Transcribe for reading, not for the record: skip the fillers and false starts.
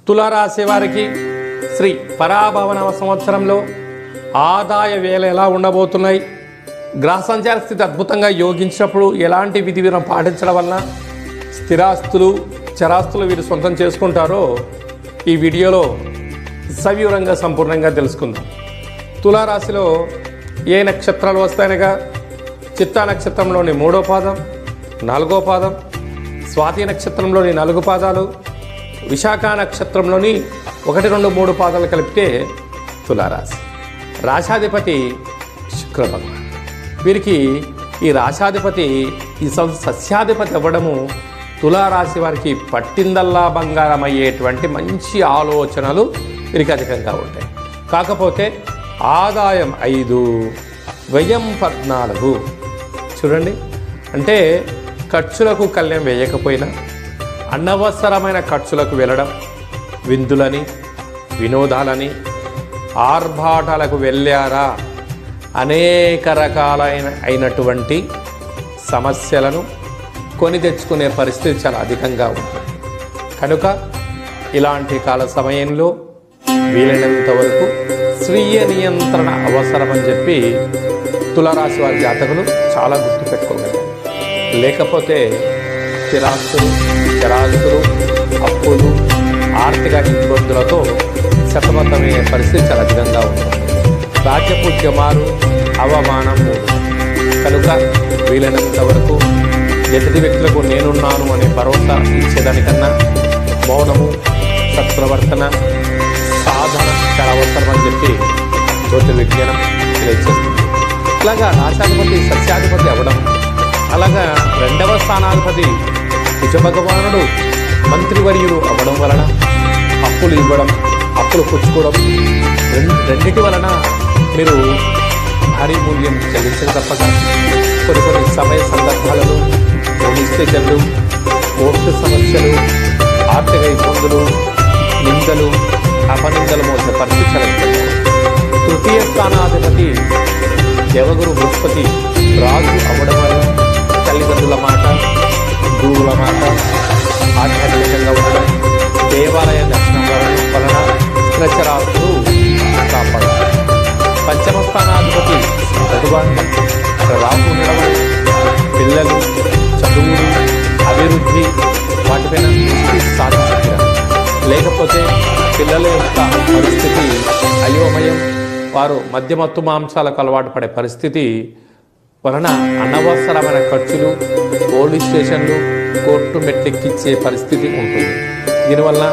తులారాశి వారికి శ్రీ పరాభవనవ సంవత్సరంలో ఆదాయ వేళ ఎలా ఉండబోతున్నాయి, గ్రహ సంచార స్థితి అద్భుతంగా యోగించినప్పుడు ఎలాంటి విధి విధానం పాటించడం వలన స్థిరాస్తులు చరాస్తులు వీరు సొంతం చేసుకుంటారో ఈ వీడియోలో సవివరంగా సంపూర్ణంగా తెలుసుకుందాం. తులారాశిలో ఏ నక్షత్రాలు వస్తాయనగా చిత్తా నక్షత్రంలోని 3వ పాదం, 4వ పాదం, స్వాతి నక్షత్రంలోని 4 పాదాలు, విశాఖ నక్షత్రంలోని 1, 2, 3 పాదాలు కలిపితే తులారాశి. రాశాధిపతి శుక్ర భగవాన్. వీరికి ఈ రాశాధిపతి ఈ సస్యాధిపతి అవ్వడము తులారాశి వారికి పట్టిందల్లా బంగారం అయ్యేటువంటి మంచి ఆలోచనలు వీరికి అధికంగా ఉంటాయి. కాకపోతే ఆదాయం 5, వ్యయం 14. చూడండి, అంటే ఖర్చులకు కళ్యాణం వేయకపోయినా అనవసరమైన ఖర్చులకు వెళ్ళడం, విందులని వినోదాలని ఆర్భాటాలకు వెళ్ళారా అనేక రకాలైనటువంటి సమస్యలను కొని తెచ్చుకునే పరిస్థితి చాలా అధికంగా ఉంటుంది. కనుక ఇలాంటి కాల సమయంలో వీలైనంత వరకు స్వీయ నియంత్రణ అవసరమని చెప్పి తులారాశి వారి జాతకులు చాలా గుర్తుపెట్టుకోగలరు. లేకపోతే స్థిరాస్తులు చరాస్తులు అప్పులు ఆర్థిక ఇబ్బందులతో సతమతమయ్యే పరిస్థితి చాలా అధికంగా ఉంటుంది. రాజ్యపూజ్యమారు అవమానం కనుక వీలైనంత వరకు ఎదుటి వ్యక్తులకు నేనున్నాను అనే భరోసా ఇచ్చేదానికన్నా మౌనము సత్ప్రవర్తన సాధన చాలా అవసరం అని చెప్పి జ్యోతిర్విజ్ఞానం తెలియజేస్తుంది. ఇలాగా రాశాధిపతి సస్యాధిపతి అవ్వడం, అలాగా 2వ స్థానాధిపతి కుజభగవానుడు మంత్రివర్యుడు అవ్వడం వలన అప్పులు ఇవ్వడం, అప్పులు పుచ్చుకోవడం రెండింటి వలన మీరు భారీ మూల్యం చెల్లించక తప్పక కొన్ని సమయ సందర్భాలను నిశ్చయలు, కోర్టు సమస్యలు, ఆర్థిక ఇబ్బందులు, నిందలు అపనిందలు మోసే పరిస్థితులు. 3వ స్థానాధిపతి దేవగురు బృహస్పతి రాజు అవ్వడం వల్ల తల్లిదండ్రుల మాట, గురువుల మాట ఆధ్యాత్మికంగా ఉండడం, దేవాలయ దర్శనం వలన స్థిరచరాస్తులు కాపాడాలి. 5వ స్థానాధిపతి భగవాన్ రాజు ఉండడం వల్ల పిల్లలు చదువులు అభివృద్ధి వాటిపైన దృష్టి సాధించారు. లేకపోతే పిల్లల యొక్క పరిస్థితి అయోమయం, వారు మద్యమత్తు మాంసాలకు అలవాటు పడే పరిస్థితి వలన అనవసరమైన ఖర్చులు, పోలీస్ స్టేషన్లు, కోర్టు మెట్లెక్కించే పరిస్థితి ఉంటుంది. దీనివల్ల